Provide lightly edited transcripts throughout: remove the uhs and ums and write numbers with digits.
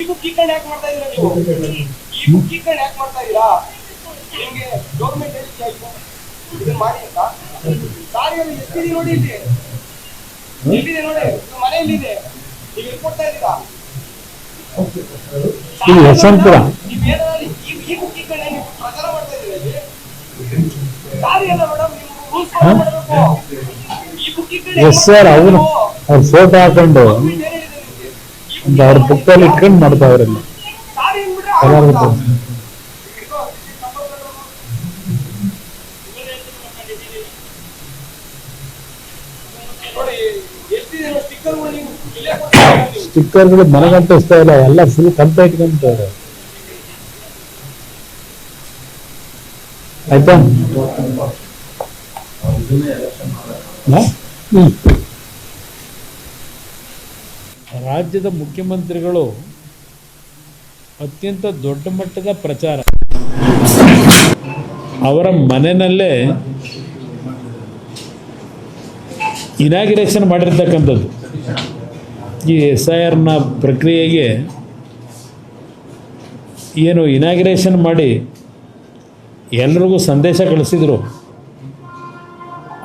ಬುಕ್ಕೀಕರಣ ಯಾಕೆ ಮಾಡ್ತಾ ಇದೀರಾ ನೀವು? ಈ ಬುಕ್ಕೀಕರಣ ಯಾಕೆ ಮಾಡ್ತಾ ಇದೀರಾ? ನಿಮ್ಗೆ ಗೌರ್ಮೆಂಟ್ ಹೇಳಿಕೆ ಆಯ್ತು ಇದನ್ನ ಮಾಡಿ ಅಂತ. ದಾರಿಯಲ್ಲಿ ಎಷ್ಟಿದೆ ನೋಡಿ, ಇಲ್ಲಿ ಎಲ್ಲಿದೆ ನೋಡಿ, ಮನೆಯಲ್ಲಿದೆ. ನೀವು ಎಲ್ಲಿ ಕೊಡ್ತಾ ಇದ್ದೀರಾ? ಯಶವಂತಪುರ ಈ ಬುಕ್ಕೀಕರಣ ನೀವು ಪ್ರಚಾರ ಮಾಡ್ತಾ ಇದ್ದೀರಾ ಇಲ್ಲಿ. ದಾರಿ ಅಲ್ಲ ಮೇಡಮ್, ನೀವು ರೂಲ್ಸ್ ಫಾಲೋ ಮಾಡಬೇಕು. ಈ ಬುಕ್ಕೀಕರಣ ಎಸ್ ಸರ್, ಅವ್ರ ಫೋಟೋ ಹಾಕೊಂಡು ಅವ್ರ ಬುಕ್ಕಲ್ಲಿ ಇಟ್ಕೊಂಡು ಮಾಡ್ತಾ ಅವರೆಲ್ಲ ಎಲ್ಲರಿಗೂ. ಸ್ಟಿಕ್ಕರ್ಗಳು ಮನೆಗಂಟಿಸ್ತಾ ಇಲ್ಲ, ಎಲ್ಲ ಫುಲ್ ಕಂತ ಇಟ್ಕೊಂತಾರೆ. ಆಯ್ತಾ? ರಾಜ್ಯದ ಮುಖ್ಯಮಂತ್ರಿಗಳು ಅತ್ಯಂತ ದೊಡ್ಡ ಮಟ್ಟದ ಪ್ರಚಾರ, ಅವರ ಮನೆಯಲ್ಲೇ ಇನಾಗ್ರೇಷನ್ ಮಾಡಿರ್ತಕ್ಕಂಥದ್ದು. ಈ SIRನ ಪ್ರಕ್ರಿಯೆಗೆ ಏನು ಇನಾಗ್ರೇಷನ್ ಮಾಡಿ ಎಲ್ರಿಗೂ ಸಂದೇಶ ಕಳಿಸಿದರು.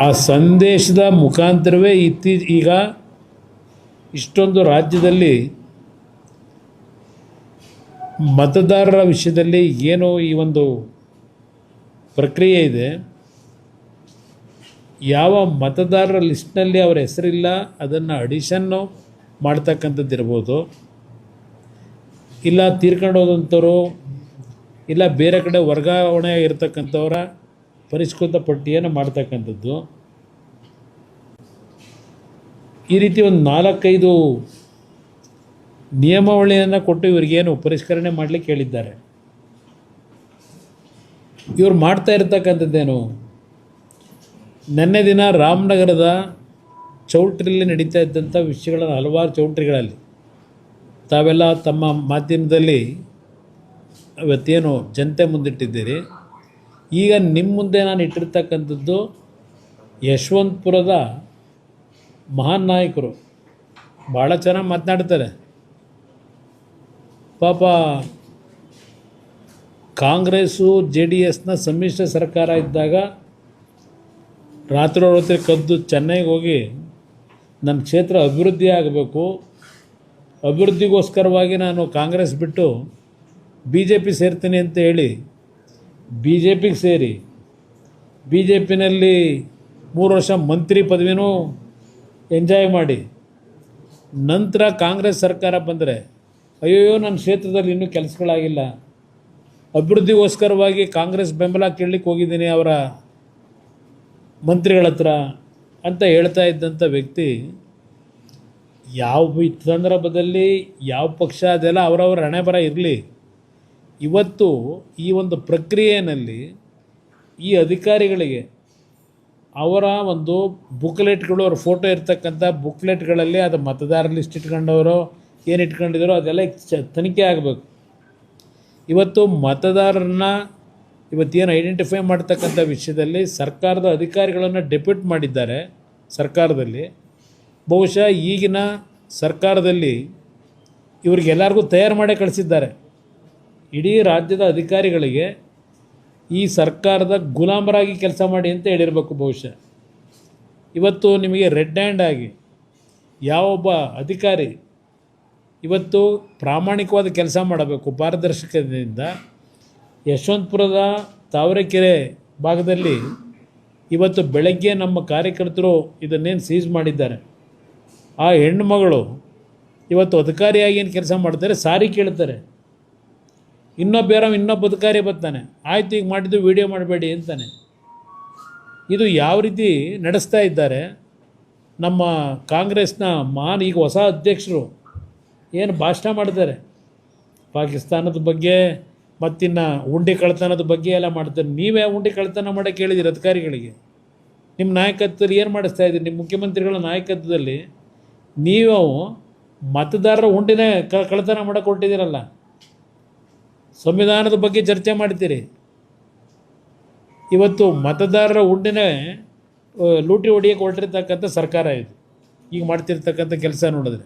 ಆ ಸಂದೇಶದ ಮುಖಾಂತರವೇ ಈಗ ಇಷ್ಟೊಂದು ರಾಜ್ಯದಲ್ಲಿ ಮತದಾರರ ವಿಷಯದಲ್ಲಿ ಏನು ಈ ಒಂದು ಪ್ರಕ್ರಿಯೆ ಇದೆ, ಯಾವ ಮತದಾರರ ಲಿಸ್ಟ್ನಲ್ಲಿ ಅವರ ಹೆಸರಿಲ್ಲ ಅದನ್ನು ಅಡಿಷನ್ನು ಮಾಡ್ತಕ್ಕಂಥದ್ದಿರ್ಬೋದು, ಇಲ್ಲ ತೀರ್ಕೊಂಡು ಹೋದಂಥವ್ರು, ಇಲ್ಲ ಬೇರೆ ಕಡೆ ವರ್ಗಾವಣೆ ಇರತಕ್ಕಂಥವರ ಪರಿಷ್ಕೃತ ಪಟ್ಟಿಯನ್ನು ಮಾಡ್ತಕ್ಕಂಥದ್ದು. ಈ ರೀತಿ ಒಂದು 4-5 ನಿಯಮಾವಳಿಯನ್ನು ಕೊಟ್ಟು ಇವರಿಗೇನು ಪರಿಷ್ಕರಣೆ ಮಾಡಲಿಕ್ಕೆ ಹೇಳಿದ್ದಾರೆ. ಇವರು ಮಾಡ್ತಾ ಇರ್ತಕ್ಕಂಥದ್ದೇನು, ನೆನ್ನೆ ದಿನ ರಾಮನಗರದ ಚೌಟ್ರಿಯಲ್ಲಿ ನಡೀತಾ ಇದ್ದಂಥ ವಿಷಯಗಳನ್ನು ಹಲವಾರು ಚೌಟ್ರಿಗಳಲ್ಲಿ ತಾವೆಲ್ಲ ತಮ್ಮ ಮಾಧ್ಯಮದಲ್ಲಿ ಇವತ್ತೇನು ಜನತೆ ಮುಂದಿಟ್ಟಿದ್ದೀರಿ. ಈಗ ನಿಮ್ಮ ಮುಂದೆ ನಾನು ಇಟ್ಟಿರ್ತಕ್ಕಂಥದ್ದು ಯಶವಂತಪುರದ ಮಹಾನ್ ನಾಯಕರು, ಭಾಳ ಚೆನ್ನಾಗಿ ಮಾತನಾಡ್ತಾರೆ. ಪಾಪ ಕಾಂಗ್ರೆಸ್ಸು JDSನ ಸಮ್ಮಿಶ್ರ ಸರ್ಕಾರ ಇದ್ದಾಗ ರಾತ್ರಿ ಕದ್ದು ಚೆನ್ನೈಗೆ ಹೋಗಿ ನನ್ನ ಕ್ಷೇತ್ರ ಅಭಿವೃದ್ಧಿ ಆಗಬೇಕು, ಅಭಿವೃದ್ಧಿಗೋಸ್ಕರವಾಗಿ ನಾನು ಕಾಂಗ್ರೆಸ್ ಬಿಟ್ಟು BJP ಸೇರ್ತೀನಿ ಅಂತ ಹೇಳಿ BJPಗೆ ಸೇರಿ BJPನಲ್ಲಿ 3 ವರ್ಷ ಮಂತ್ರಿ ಪದವಿನೂ ಎಂಜಾಯ್ ಮಾಡಿ ನಂತರ ಕಾಂಗ್ರೆಸ್ ಸರ್ಕಾರ ಬಂದರೆ ಅಯ್ಯೋ ನನ್ನ ಕ್ಷೇತ್ರದಲ್ಲಿ ಇನ್ನೂ ಕೆಲಸಗಳಾಗಿಲ್ಲ, ಅಭಿವೃದ್ಧಿಗೋಸ್ಕರವಾಗಿ ಕಾಂಗ್ರೆಸ್ ಬೆಂಬಲ ಕೇಳಲಿಕ್ಕೆ ಹೋಗಿದ್ದೀನಿ ಅವರ ಮಂತ್ರಿಗಳ ಹತ್ರ ಅಂತ ಹೇಳ್ತಾ ಇದ್ದಂಥ ವ್ಯಕ್ತಿ, ಯಾವ ಸಂದರ್ಭದಲ್ಲಿ ಯಾವ ಪಕ್ಷ ಅದೆಲ್ಲ ಅವರವರ ಹಣೆಬರ ಇರಲಿ. ಇವತ್ತು ಈ ಒಂದು ಪ್ರಕ್ರಿಯೆಯಲ್ಲಿ ಈ ಅಧಿಕಾರಿಗಳಿಗೆ ಅವರ ಒಂದು ಬುಕ್ಲೆಟ್ಗಳು, ಅವ್ರ ಫೋಟೋ ಇರ್ತಕ್ಕಂಥ ಬುಕ್ಲೆಟ್ಗಳಲ್ಲಿ ಅದು ಮತದಾರ ಲಿಸ್ಟ್ ಇಟ್ಕೊಂಡವರು ಏನು ಇಟ್ಕೊಂಡಿದ್ದಾರೋ ಅದೆಲ್ಲ ತನಿಖೆ ಆಗಬೇಕು. ಇವತ್ತು ಮತದಾರರನ್ನ ಇವತ್ತೇನು ಐಡೆಂಟಿಫೈ ಮಾಡ್ತಕ್ಕಂಥ ವಿಷಯದಲ್ಲಿ ಸರ್ಕಾರದ ಅಧಿಕಾರಿಗಳನ್ನು ಡೆಪ್ಯೂಟ್ ಮಾಡಿದ್ದಾರೆ ಸರ್ಕಾರದಲ್ಲಿ. ಬಹುಶಃ ಈಗಿನ ಸರ್ಕಾರದಲ್ಲಿ ಇವರಿಗೆಲ್ಲರಿಗೂ ತಯಾರು ಮಾಡೇ ಕಳಿಸಿದ್ದಾರೆ. ಇಡೀ ರಾಜ್ಯದ ಅಧಿಕಾರಿಗಳಿಗೆ ಈ ಸರ್ಕಾರದ ಗುಲಾಮರಾಗಿ ಕೆಲಸ ಮಾಡಿ ಅಂತ ಹೇಳಿರಬೇಕು ಬಹುಶಃ. ಇವತ್ತು ನಿಮಗೆ ರೆಡ್ ಹ್ಯಾಂಡ್ ಆಗಿ ಯಾವೊಬ್ಬ ಅಧಿಕಾರಿ ಇವತ್ತು ಪ್ರಾಮಾಣಿಕವಾದ ಕೆಲಸ ಮಾಡಬೇಕು ಪಾರದರ್ಶಕತೆಯಿಂದ. ಯಶವಂತಪುರದ ತಾವರೆಕೆರೆ ಭಾಗದಲ್ಲಿ ಇವತ್ತು ಬೆಳಗ್ಗೆ ನಮ್ಮ ಕಾರ್ಯಕರ್ತರು ಇದನ್ನೇನು ಸೀಸ್ ಮಾಡಿದ್ದಾರೆ, ಆ ಹೆಣ್ಣುಮಗಳು ಇವತ್ತು ಅಧಿಕಾರಿಯಾಗಿ ಏನು ಕೆಲಸ ಮಾಡ್ತಾರೆ, ಸಾರಿ ಕೇಳ್ತಾರೆ. ಇನ್ನೊಬ್ಬ ಅಧಿಕಾರಿ ಬರ್ತಾನೆ, ಆಯ್ತು ಈಗ ಮಾಡಿದ್ದು ವೀಡಿಯೋ ಮಾಡಬೇಡಿ ಅಂತಾನೆ. ಇದು ಯಾವ ರೀತಿ ನಡೆಸ್ತಾ ಇದ್ದಾರೆ ನಮ್ಮ ಕಾಂಗ್ರೆಸ್ನ ಈಗ ಹೊಸ ಅಧ್ಯಕ್ಷರು ಏನು ಭಾಷಣ ಮಾಡ್ತಾರೆ ಪಾಕಿಸ್ತಾನದ ಬಗ್ಗೆ, ಮತ್ತಿನ್ನು ಉಂಡೆ ಕಳ್ತನದ ಬಗ್ಗೆ ಎಲ್ಲ ಮಾಡ್ತಾರೆ. ನೀವೇ ಉಂಡೆ ಕಳ್ತನ ಮಾಡೋಕ್ಕೆ ಹೇಳಿದ್ದೀರಿ ಅಧಿಕಾರಿಗಳಿಗೆ. ನಿಮ್ಮ ನಾಯಕತ್ವದಲ್ಲಿ ಏನು ಮಾಡಿಸ್ತಾ ಇದ್ದೀರಿ? ನಿಮ್ಮ ಮುಖ್ಯಮಂತ್ರಿಗಳ ನಾಯಕತ್ವದಲ್ಲಿ ನೀವು ಮತದಾರರ ಉಂಡಿನೇ ಕಳ್ತನ ಮಾಡೋಕ್ಕೆ ಹೊರಟಿದ್ದೀರಲ್ಲ. ಸಂವಿಧಾನದ ಬಗ್ಗೆ ಚರ್ಚೆ ಮಾಡ್ತೀರಿ, ಇವತ್ತು ಮತದಾರರ ಉಂಡಿನೇ ಲೂಟಿ ಹೊಡಿಯೋಕ್ಕೆ ಹೊರಟಿರ್ತಕ್ಕಂಥ ಸರ್ಕಾರ ಇದು. ಈಗ ಮಾಡ್ತಿರ್ತಕ್ಕಂಥ ಕೆಲಸ ನೋಡಿದ್ರೆ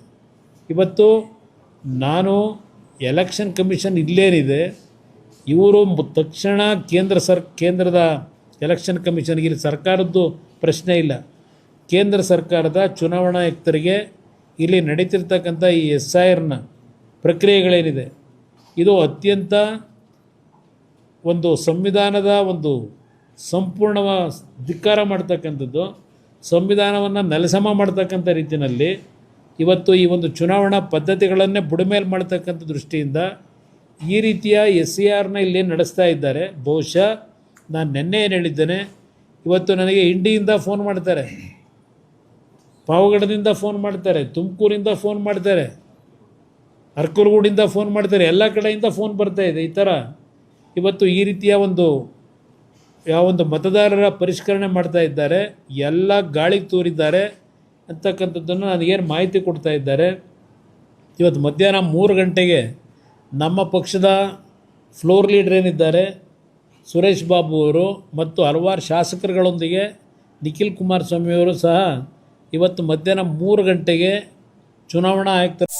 ಇವತ್ತು ನಾನು ಎಲೆಕ್ಷನ್ ಕಮಿಷನ್ ಇಲ್ಲೇನಿದೆ, ಇವರು ತಕ್ಷಣ ಕೇಂದ್ರದ ಎಲೆಕ್ಷನ್ ಕಮಿಷನ್ಗೆ, ಇಲ್ಲಿ ಸರ್ಕಾರದ್ದು ಪ್ರಶ್ನೆ ಇಲ್ಲ, ಕೇಂದ್ರ ಸರ್ಕಾರದ ಚುನಾವಣಾ ಆಯುಕ್ತರಿಗೆ ಇಲ್ಲಿ ನಡೀತಿರ್ತಕ್ಕಂಥ ಈ SIRನ ಪ್ರಕ್ರಿಯೆಗಳೇನಿದೆ ಇದು ಅತ್ಯಂತ ಒಂದು ಸಂವಿಧಾನದ ಒಂದು ಸಂಪೂರ್ಣ ಧಿಕ್ಕಾರ ಮಾಡ್ತಕ್ಕಂಥದ್ದು, ಸಂವಿಧಾನವನ್ನು ನೆಲಸಮ ಮಾಡ್ತಕ್ಕಂಥ ರೀತಿಯಲ್ಲಿ ಇವತ್ತು ಈ ಒಂದು ಚುನಾವಣಾ ಪದ್ಧತಿಗಳನ್ನೇ ಬುಡಮೇಲೆ ಮಾಡ್ತಕ್ಕಂಥ ದೃಷ್ಟಿಯಿಂದ ಈ ರೀತಿಯ SIRನ ಇಲ್ಲಿ ನಡೆಸ್ತಾ ಇದ್ದಾರೆ. ಬಹುಶಃ ನಾನು ನಿನ್ನೆ ಏನು ಹೇಳಿದ್ದೇನೆ, ಇವತ್ತು ನನಗೆ ಇಂಡಿಯಿಂದ ಫೋನ್ ಮಾಡ್ತಾರೆ, ಪಾವಗಡದಿಂದ ಫೋನ್ ಮಾಡ್ತಾರೆ, ತುಮಕೂರಿಂದ ಫೋನ್ ಮಾಡ್ತಾರೆ, ಅರ್ಕಲಗೂಡಿಂದ ಫೋನ್ ಮಾಡ್ತಾರೆ, ಎಲ್ಲ ಕಡೆಯಿಂದ ಫೋನ್ ಬರ್ತಾಯಿದೆ. ಈ ಥರ ಇವತ್ತು ಈ ರೀತಿಯ ಒಂದು ಮತದಾರರ ಪರಿಷ್ಕರಣೆ ಮಾಡ್ತಾ ಇದ್ದಾರೆ, ಎಲ್ಲ ಗಾಳಿಗೆ ತೂರಿದ್ದಾರೆ ಅಂತಕ್ಕಂಥದ್ದನ್ನು ನನಗೇನು ಮಾಹಿತಿ ಕೊಡ್ತಾ ಇದ್ದಾರೆ. ಇವತ್ತು ಮಧ್ಯಾಹ್ನ 3 ಗಂಟೆಗೆ ನಮ್ಮ ಪಕ್ಷದ ಫ್ಲೋರ್ ಲೀಡರ್ ಏನಿದ್ದಾರೆ ಸುರೇಶ್ ಬಾಬು ಅವರು ಮತ್ತು ಹಲವಾರು ಶಾಸಕರುಗಳೊಂದಿಗೆ ನಿಖಿಲ್ ಕುಮಾರಸ್ವಾಮಿಯವರು ಸಹ ಇವತ್ತು ಮಧ್ಯಾಹ್ನ 3 ಗಂಟೆಗೆ ಚುನಾವಣಾ ಆಯುಕ್ತ